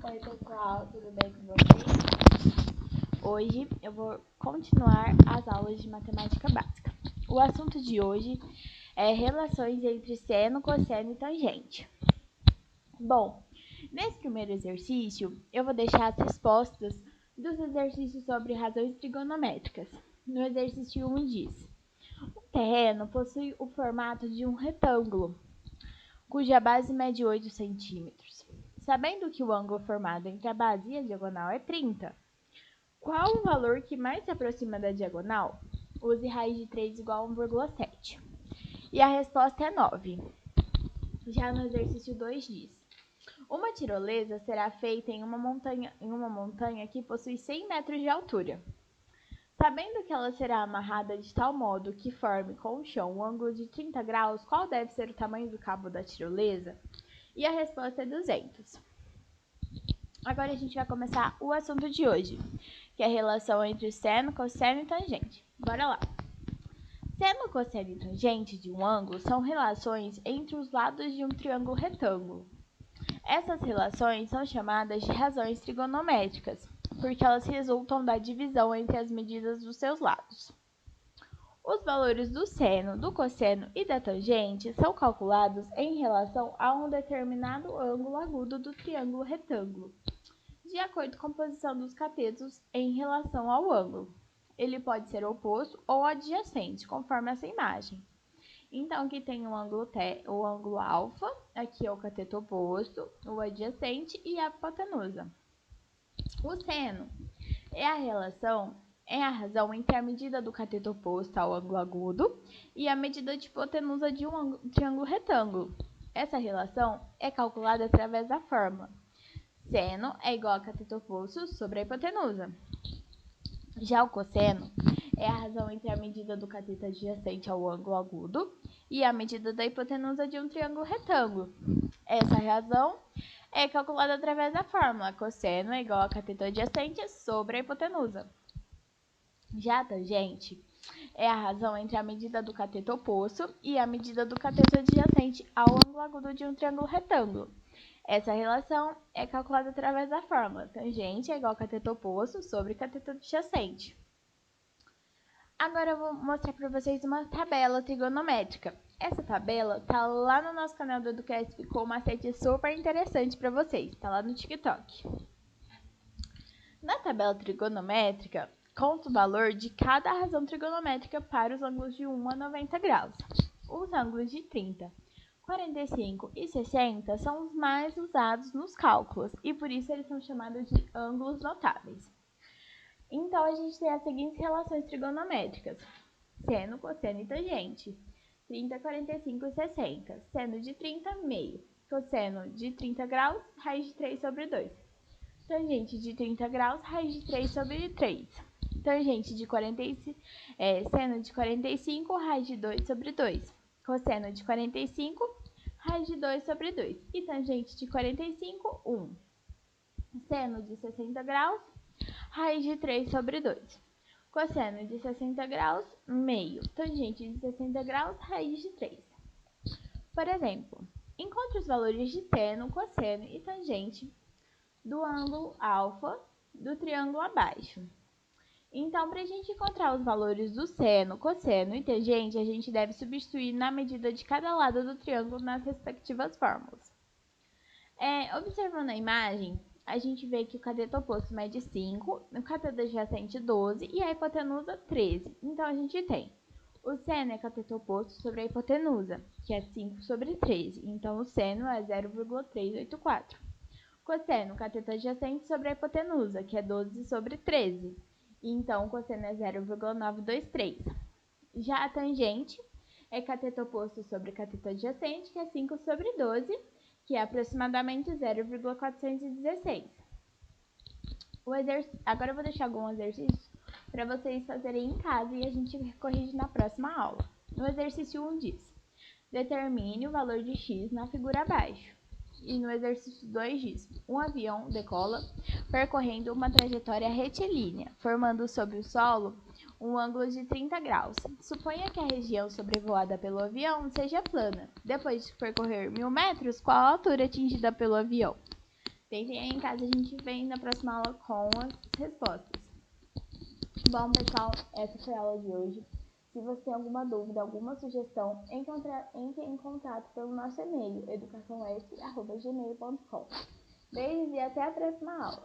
Oi pessoal, tudo bem com vocês? Hoje eu vou continuar as aulas de matemática básica. O assunto de hoje é relações entre seno, cosseno e tangente. Bom, nesse primeiro exercício eu vou deixar as respostas dos exercícios sobre razões trigonométricas. No exercício 1 diz: o terreno possui o formato de um retângulo, cuja base mede 8 centímetros. Sabendo que o ângulo formado entre a base e a diagonal é 30, qual o valor que mais se aproxima da diagonal? Use raiz de 3 igual a 1,7. E a resposta é 9. Já no exercício 2 diz: uma tirolesa será feita em uma montanha que possui 100 metros de altura. Sabendo que ela será amarrada de tal modo que forme com o chão um ângulo de 30 graus, qual deve ser o tamanho do cabo da tirolesa? E a resposta é 200. Agora a gente vai começar o assunto de hoje, que é a relação entre seno, cosseno e tangente. Bora lá! Seno, cosseno e tangente de um ângulo são relações entre os lados de um triângulo retângulo. Essas relações são chamadas de razões trigonométricas, porque elas resultam da divisão entre as medidas dos seus lados. Os valores do seno, do cosseno e da tangente são calculados em relação a um determinado ângulo agudo do triângulo retângulo, de acordo com a posição dos catetos em relação ao ângulo. Ele pode ser oposto ou adjacente, conforme essa imagem. Então, aqui tem o ângulo alfa, aqui é o cateto oposto, o adjacente e a hipotenusa. O seno é a razão entre a medida do cateto oposto ao ângulo agudo e a medida de hipotenusa de um triângulo retângulo. Essa relação é calculada através da fórmula: seno é igual a cateto oposto sobre a hipotenusa. Já o cosseno é a razão entre a medida do cateto adjacente ao ângulo agudo e a medida da hipotenusa de um triângulo retângulo. Essa razão é calculada através da fórmula: cosseno é igual a cateto adjacente sobre a hipotenusa. Já a tangente é a razão entre a medida do cateto oposto e a medida do cateto adjacente ao ângulo agudo de um triângulo retângulo. Essa relação é calculada através da fórmula: tangente é igual a cateto oposto sobre cateto adjacente. Agora eu vou mostrar para vocês uma tabela trigonométrica. Essa tabela tá lá no nosso canal do Educast, ficou um macete super interessante para vocês, tá lá no TikTok. Na tabela trigonométrica, conta o valor de cada razão trigonométrica para os ângulos de 1 a 90 graus. Os ângulos de 30, 45 e 60 são os mais usados nos cálculos e por isso eles são chamados de ângulos notáveis. Então, a gente tem as seguintes relações trigonométricas: seno, cosseno e tangente. 30, 45 e 60. Seno de 30, meio. Cosseno de 30 graus, raiz de 3 sobre 2. Tangente de 30 graus, raiz de 3 sobre 3. Tangente de seno de 45, raiz de 2 sobre 2. Cosseno de 45, raiz de 2 sobre 2. E tangente de 45, 1. Seno de 60 graus, raiz de 3 sobre 2. Cosseno de 60 graus, meio. Tangente de 60 graus, raiz de 3. Por exemplo, encontre os valores de seno, cosseno e tangente do ângulo alfa do triângulo abaixo. Então, para a gente encontrar os valores do seno, cosseno e tangente, a gente deve substituir na medida de cada lado do triângulo nas respectivas fórmulas. Observando a imagem, a gente vê que o cateto oposto mede 5, o cateto adjacente 12 e a hipotenusa 13. Então, a gente tem o seno é cateto oposto sobre a hipotenusa, que é 5 sobre 13. Então, o seno é 0,384. Cosseno, cateto adjacente sobre a hipotenusa, que é 12 sobre 13. Então, o cosseno é 0,923. Já a tangente é cateto oposto sobre cateto adjacente, que é 5 sobre 12, que é aproximadamente 0,416. Agora eu vou deixar algum exercício para vocês fazerem em casa e a gente corrige na próxima aula. No exercício 1 diz: determine o valor de x na figura abaixo. E no exercício 2 diz: um avião decola percorrendo uma trajetória retilínea, formando sobre o solo um ângulo de 30 graus. Suponha que a região sobrevoada pelo avião seja plana. Depois de percorrer 1000 metros, qual a altura atingida pelo avião? Tentem aí em casa, a gente vem na próxima aula com as respostas. Bom, pessoal, essa foi a aula de hoje. Se você tem alguma dúvida, alguma sugestão, entre em contato pelo nosso e-mail, educaçãof@gmail.com. Beijos e até a próxima aula!